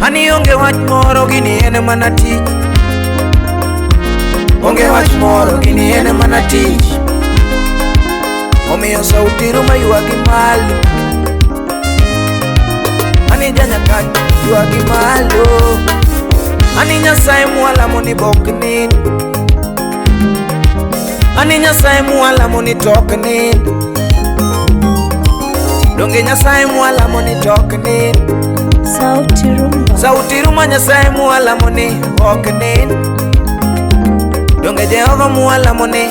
Ani onge wach moro gini ene mana tich. Onge wach moro gini ene mana tich. Omiyo sauti ruma yuagi malo. Ani janya kaj yuagi malo. Ani Nyasaye muala moni boknin. Ani Nyasaye muala moni toknin. Donge Nyasaye muala moni toknin. Sauti ruma Nyasaye muala moni boknin. Donge Jehova muala moni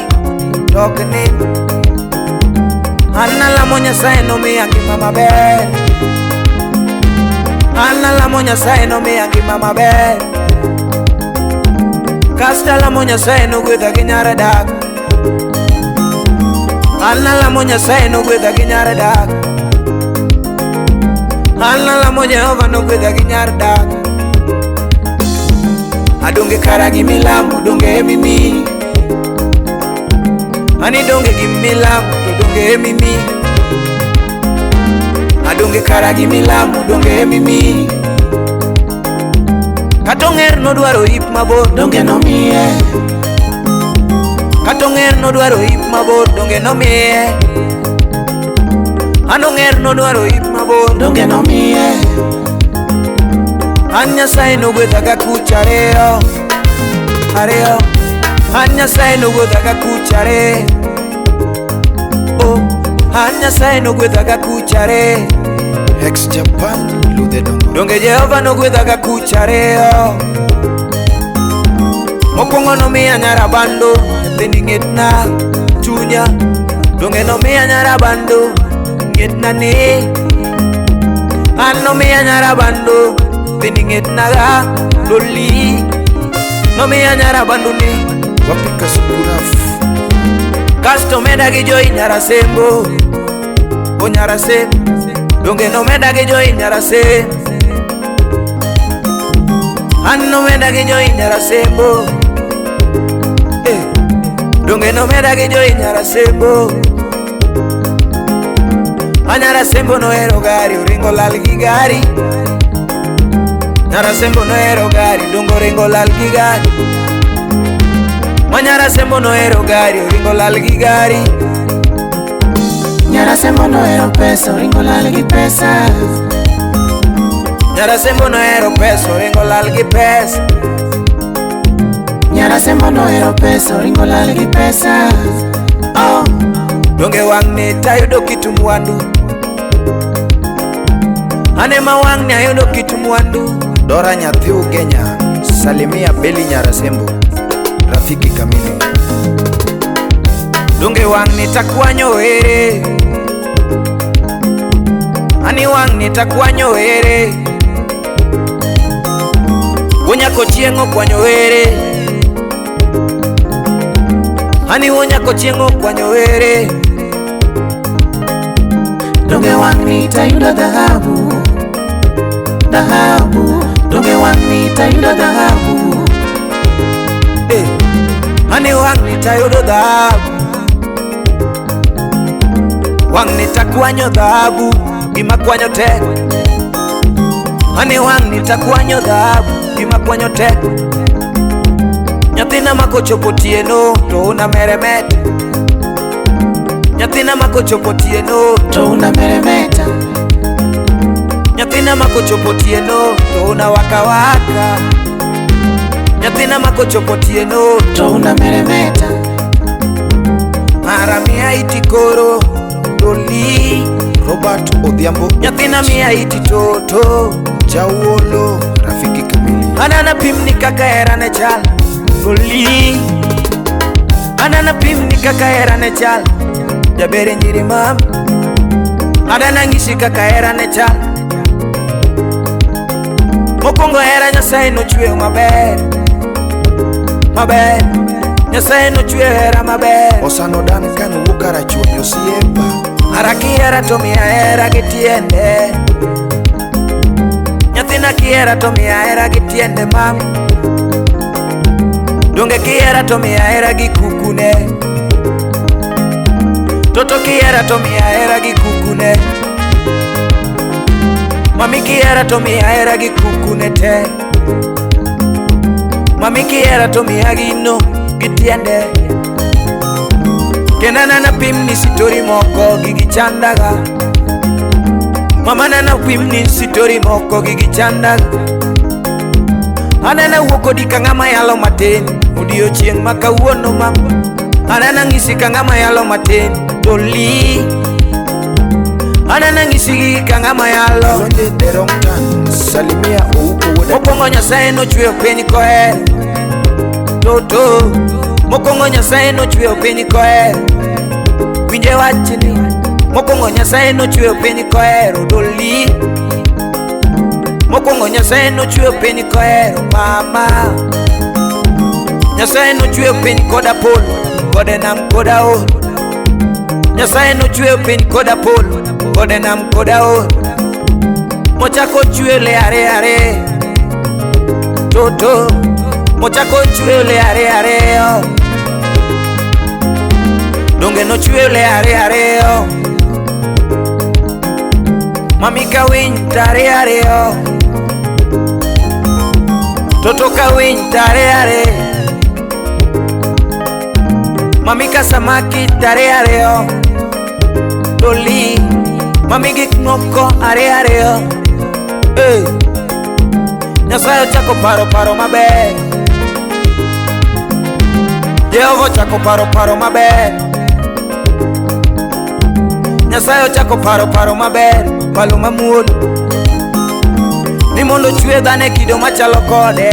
toknin. Anna la mo Nyasaye no mi angi mama ber. Anna la mo Nyasaye no mi angi mama ber. Kasta la mo Nyasaye no gwedha gi nyara dak. Anna la mo Nyasaye no gwedha gi nyara dak. Anna la mo Jehova no gwedha gi nyara dak. Adonge kara gi milambo donge mimi. Ani donge gi milambo to donge mimi. Adonge kara gi milambo donge mimi. Katonger no dwaro hip mabor donge no miye. Katonger no dwaro hip mabor donge no miye. Anonger no dwaro hip mabor donge no miye. An Nyasaye no gwedha ga kuchareo. Areo. An Nyasaye no gwedha ga kuchare. Oh, An Nyasaye no gwedha ga kuchare. Ex Japan lude dongo. Donge Jehova no gwedha ga kuchare. Mokwongo no miya nyara bando Thendi ng'etna chunya. Donge no miya nyara bando ng'etna ni. An no miya nyara bando Thendi ng'etna ga loli. No miya nyara bando ni. Wapika sukuraf. Kasto meda gi joy nyara sembo. O nyara sem. Donge no meda gi joy nyara sem. An no meda gi joy nyara sembo. Donge no meda gi joy nyara sembo. Anyara sembo no ero gari oringo lal gi gari. Nyara sembo no ero gari dongo ringo lal gi gari. Nyara sembo no ero gari oringo lal gi gari. Nyara sembo no ero pesa oringo lal gi pesa. Nyara sembo no ero pesa oringo lal gi pesa. Nyara sembo no ero pesa oringo lal gi pesa. Oh, donge wang ni tayudo kitu mwandu. Ane ma wang ni ayudo kitu mwandu. Dora nyathi ugenya. Salimia Beli Nyara Sembo. Rafiki kamili. Donge wang ni takwanyo ere. Ani wang ni takwanyo ere. Wonya kochiengo kwanyo ere. Ani wonya kochiengo kwanyo ere. donge wang ni tayudo dhahabu. Dhahabu. Donge wang ni tayudo dhahabu. Ani wang ni tayudo dhahabu. Wang ni takwanyo dhahabu. Gima kwanyo tek. Ani wang ni takwanyo dhahabu. Gima kwanyo tek. Nyathina makochopo tieno to una meremeta. Nyathina makochopo tieno to una meremeta. Nyathina makochopo tieno to una waka waka. Nyathina makochopo tieno to una meremeta. Mara miya iti koro doli. Robert Odhiambo. Nyathina miya iti toto. Jawolo. Rafiki kamili. Anana pimni kaka era ne chal doli. Anana pimni kaka era ne chal jabere njiri mam. Anana ngisi kaka era ne chal. Mokwongo era Nyasaye no chweyo maber. Maber. Nyasaye no chweyo era maber. Osano dan kan wukara chunyo siepa. Araki era to miya era gi tiende. Nyathina kiera to miya era gi tiende mam. Donge kiera to miya era gi kukune. Toto kiera to miya era gi kukune. Mami kiera to mi aera gi kukune te. Mami kiera to mi agino gitiende. Kenana na pim ni sitori moko gigi chandaga. Mama na pim ni sitori moko gigi chandaga. Anana wuoko di kangama yalo matin. Udio chieng maka uono mama. Anana ngisi kangama yalo matin. Doli. Anana ngisi kangama yalo. Londe derongtan salimia ouko woda. Mokongo Nyasaye no chwe piny koe. Toto. Mokongo Nyasaye no chwe piny koe. Winje wachni. Mokongo Nyasaye no chwe piny koe. Doli. Mokongo Nyasaye no chwe piny koe. Mama. Nyasaye no chwe piny koda polo. Kode nam koda oro. Nyasaye no chwe piny koda polo. Kode nam koda oro. Mochako chwe le are are. Toto. Mochako chwe le are are. Donge no chwe le are are. Mami ka winy tare are. Toto ka winy tare are. Mami ka samaki tare are. Doli. Mami gik moko are are. Nyasaye chako paro maber. Jehova chako paro maber. Nyasaye chako paro maber. Palo mamuol. Ni mondo chwe dhane kido machalo kode.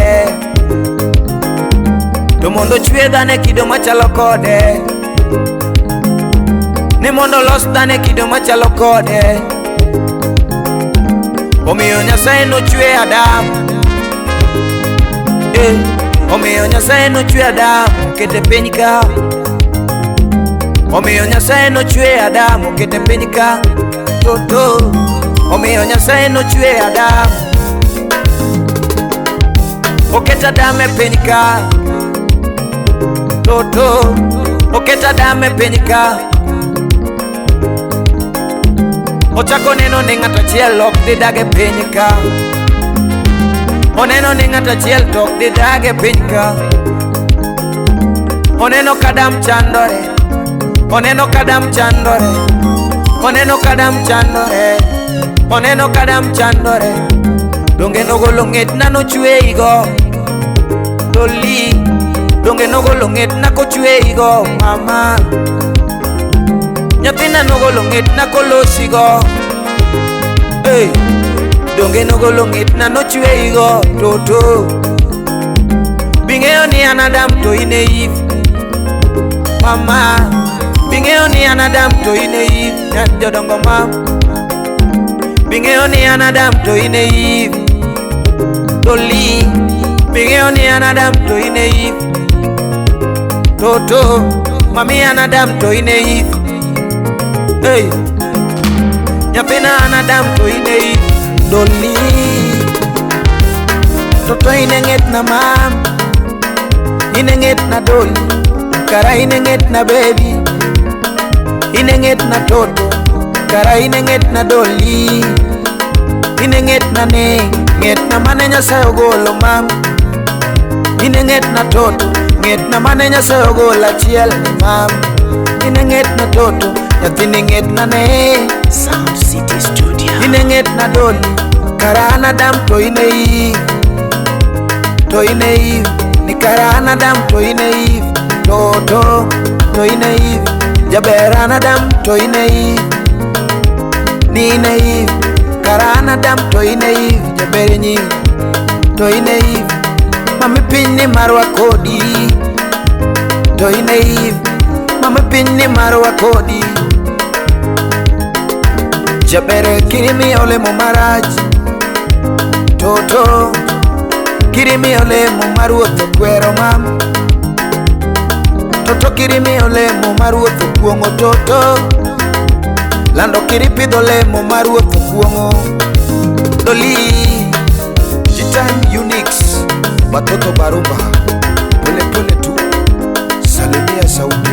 To mondo chwe dhane kido machalo kode. Ni mondo los dhane kido machalo kode. Omiyo Nyasaye no chwe Adam. Omiyo Nyasaye no chwe Adam kete piny ka. Omiyo Nyasaye no chwe Adam kete piny ka. Toto. Omiyo Nyasaye no chwe Adam. Oketa Adam e piny ka. Toto. Oketa Adam e piny ka. Ochako neno ni ng'ato achiel ok dhi dag e piny ka. Oneno ni ng'ato achiel to ok dhi dag e piny ka. Oneno ka Adam chandore. Oneno ka Adam chandore. Oneno ka Adam chandore. Oneno ka Adam chandore. Donge nogolo ng'etna nochweyigo. Doli. Donge nogolo ng'etna kochweyigo. Mama. Nyathina nogolo ng'etna kolosigo. Donge nogolo ng'etna nochweyigo. Toto. Bing'eyo ni an Adam to in e Eve. Mama. Bing'eyo ni an Adam to in e Eve. Nyan jodongo mam. Bing'eyo ni an Adam to in e Eve. Doli. Bing'eyo ni an Adam to in e Eve. Toto. Mami an Adam to in e Eve. Nyathina an Adam to in e Eve. Doli. Toto in e ng'etna mam. In e ng'etna Doli. Kara in e ng'etna baby. In e ng'etna Toto. Kara in e ng'etna Doli. In e ng'etna ne. Ng'etna mane Nyasaye ogolo mam. In e ng'etna Toto. Ng'etna mane Nyasaye ogolo achiel mam. In e ng'etna Toto. Nyathini ng'etna ne. Sound City Studio. In e ng'etna Doli. Kara an Adam to in e Eve. To in e Eve. Ni kara an Adam to in e Eve. Toto. To in e Eve. Jaber an Adam to in e Eve. Ni in e Eve. Kara an Adam to in e Eve. Jaber nyi. To in e Eve. Mami piny ni marwa kodi. To in e Eve. Mami piny ni marwa kodi. Jaber kirimi olemo marach. Toto. Kirimi olemo maruotho kwero mam. Toto kirimi olemo maruotho kuongo toto. Lando kiripidho olemo maruotho kuongo. Doli. G-Time Unix. Watoto Barumba. Pole pole tu. Salimia Saudi.